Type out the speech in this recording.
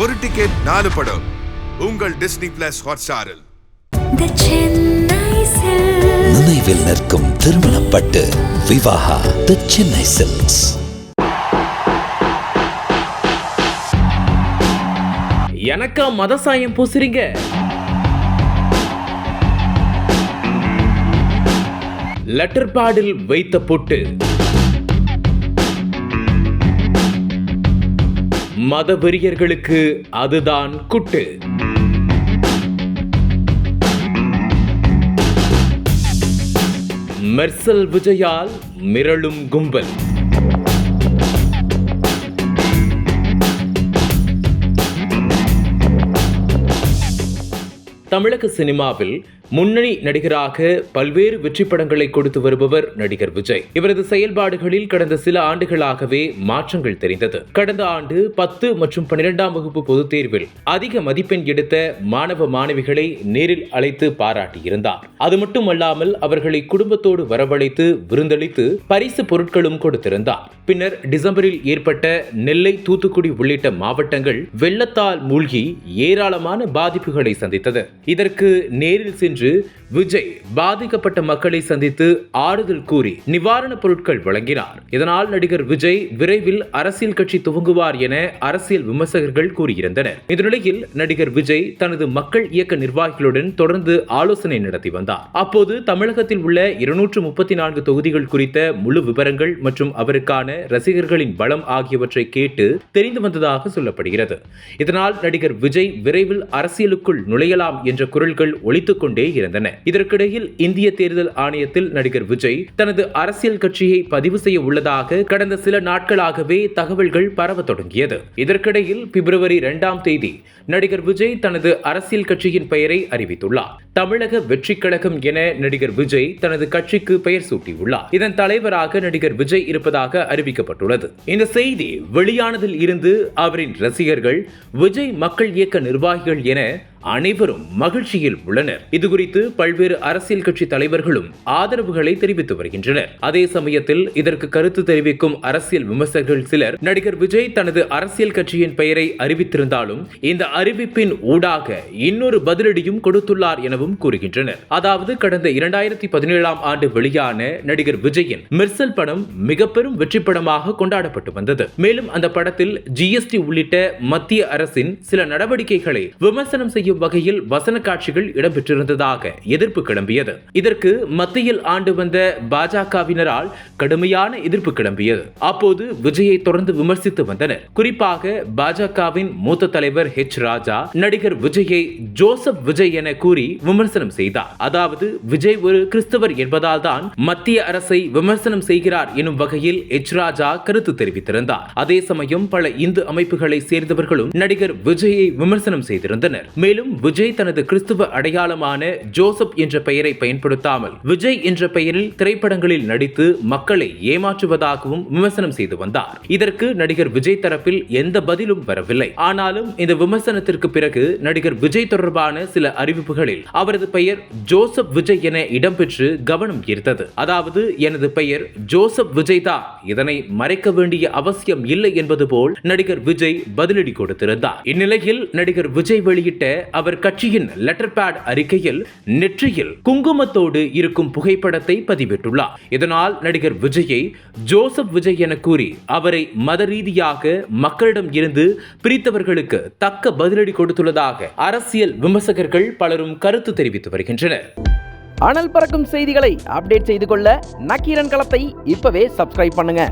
ஒரு டிக்கெட் 4 படம் உங்கள் டிஸ்னி பிளஸ் ஹாட்ஸ்டாரில். நினைவில் நிற்கும் திருமணப்பட்டு விவாஹா தி சென்னை சில்க்ஸ். எனக்கா மத சாயம் பூசுறீங்க? லெட்டர் பேடில் வைத்த பொட்டு மத வெறியர்களுக்கு அதுதான் குட்டு. மெர்சல் விஜயால் மிரளும் கும்பல். தமிழக சினிமாவில் முன்னணி நடிகராக பல்வேறு வெற்றி படங்களை கொடுத்து வருபவர் நடிகர் விஜய். இவரது செயல்பாடுகளில் கடந்த சில ஆண்டுகளாகவே மாற்றங்கள் தெரிந்தது. கடந்த ஆண்டு 10 மற்றும் 12ஆம் வகுப்பு பொதுத் தேர்வில் அதிக மதிப்பெண் எடுத்த மாணவ மாணவிகளை நேரில் அழைத்து பாராட்டியிருந்தார். அது மட்டுமல்லாமல் அவர்களை குடும்பத்தோடு வரவழைத்து விருந்தளித்து பரிசு பொருட்களும் கொடுத்திருந்தார். பின்னர் டிசம்பரில் ஏற்பட்ட நெல்லை, தூத்துக்குடி உள்ளிட்ட மாவட்டங்கள் வெள்ளத்தால் மூழ்கி ஏராளமான பாதிப்புகளை சந்தித்தது. இதற்கு நேரில் சென்று விஜய் பாதிக்கப்பட்ட மக்களை சந்தித்து ஆறுதல் கூறி நிவாரணப் பொருட்கள் வழங்கினார். இதனால் நடிகர் விஜய் விரைவில் அரசியல் கட்சி துவங்குவார் என அரசியல் விமர்சகர்கள் கூறியிருந்தனர். இந்த நிலையில் நடிகர் விஜய் தனது மக்கள் இயக்க நிர்வாகிகளுடன் தொடர்ந்து ஆலோசனை நடத்தி வந்தார். அப்போது தமிழகத்தில் உள்ள 234 தொகுதிகள் குறித்த முழு விவரங்கள் மற்றும் அவருக்கான ரசிகர்களின் பலம் ஆகியவற்றை கேட்டு தெரிந்து வந்ததாக சொல்லப்படுகிறது. இதனால் நடிகர் விஜய் விரைவில் அரசியலுக்குள் நுழையலாம் என்ற குரல்கள் ஒலித்துக் கொண்டே இருந்தன. இதற்கிடையில் இந்திய தேர்தல் ஆணையத்தில் நடிகர் விஜய் தனது அரசியல் கட்சியை பதிவு செய்ய உள்ளதாக கடந்த சில நாட்களாகவே தகவல்கள் பரவ தொடங்கியது. இதற்கிடையில் பிப்ரவரி 2ஆம் தேதி நடிகர் விஜய் தனது அரசியல் கட்சியின் பெயரை அறிவித்துள்ளார். தமிழக வெற்றி கழகம் என நடிகர் விஜய் தனது கட்சிக்கு பெயர் சூட்டியுள்ளார். இதன் தலைவராக நடிகர் விஜய் இருப்பதாக அறிவிக்கப்பட்டுள்ளது. இந்த செய்தி வெளியானதில் இருந்து அவரின் ரசிகர்கள், விஜய் மக்கள் இயக்க நிர்வாகிகள் என அனைவரும் மகிழ்ச்சியில் உள்ளனர். இதுகுறித்து பல்வேறு அரசியல் கட்சி தலைவர்களும் ஆதரவுகளை தெரிவித்து வருகின்றனர். அதே சமயத்தில் இதற்கு கருத்து தெரிவிக்கும் அரசியல் விமர்சகர்கள் சிலர் நடிகர் விஜய் தனது அரசியல் கட்சியின் பெயரை அறிவித்திருந்தாலும் இந்த அறிவிப்பின் ஊடாக இன்னொரு பதிலடியும் கொடுத்துள்ளார் எனவும் கூறுகின்றனர். அதாவது கடந்த 2017ஆம் ஆண்டு வெளியான நடிகர் விஜயின் மெர்சல் படம் மிக பெரும் வெற்றி படமாக கொண்டாடப்பட்டு வந்தது. மேலும் அந்த படத்தில் GST உள்ளிட்ட மத்திய அரசின் சில நடவடிக்கைகளை விமர்சனம் செய்யும் வகையில் வசன காட்சிகள் இடம்பெற்றிருந்ததாக எதிர்ப்பு கிளம்பியது. இதற்கு மத்தியில் ஆண்டு வந்த பாஜகவினரால் கடுமையான எதிர்ப்பு கிளம்பியது. அப்போது விஜயை தொடர்ந்து விமர்சித்து வந்தனர். குறிப்பாக பாஜகவின் மூத்த தலைவர் ராஜா நடிகர் விஜயை ஜோசப் விஜய் என கூறி விமர்சனம் செய்தார். அதாவது விஜய் ஒரு கிறிஸ்தவர் என்பதால் தான் மத்திய அரசை விமர்சனம் செய்கிறார் எனும் வகையில் ராஜா கருத்து தெரிவித்திருந்தார். அதே சமயம் பல இந்து அமைப்புகளை சேர்ந்தவர்களும் நடிகர் விஜயை விமர்சனம் செய்திருந்தனர். மேலும் விஜய் தனது கிறிஸ்துவ அடையாளமான ஜோசப் என்ற பெயரை பயன்படுத்தாமல் விஜய் என்ற பெயரில் திரைப்படங்களில் நடித்து மக்களை ஏமாற்றுவதாகவும் விமர்சனம் செய்து வந்தார். இதற்கு நடிகர் விஜய் தரப்பில் எந்த பதிலும் வரவில்லை. ஆனாலும் இந்த விமர்சனத்திற்கு பிறகு நடிகர் விஜய் தொடர்பான சில அறிவிப்புகளில் அவரது பெயர் ஜோசப் விஜய் என இடம்பெற்று கவனம் ஈர்த்தது. அதாவது எனது பெயர் ஜோசப் விஜய் தான், இதனை மறைக்க வேண்டிய அவசியம் இல்லை என்பது போல் நடிகர் விஜய் பதிலடி கொடுத்திருந்தார். இந்நிலையில் நடிகர் விஜய் வெளியிட்ட அவர் கட்சியின் லெட்டர் பேட் அறிக்கையில் நெற்றியில் குங்குமத்தோடு இருக்கும் புகைப்படத்தை பதிவிட்டுள்ளார். இதனால் நடிகர் விஜயை ஜோசப் விஜய் என கூறி அவரை மத ரீதியாக மக்களிடம் இருந்து பிரித்தவர்களுக்கு தக்க பதிலடி கொடுத்துள்ளதாக அரசியல் விமர்சகர்கள் பலரும் கருத்து தெரிவித்து வருகின்றனர். அனல் பறக்கும் செய்திகளை அப்டேட் செய்து கொள்ள நக்கீரன் களத்தை இப்பவே சப்ஸ்கிரைப் பண்ணுங்க.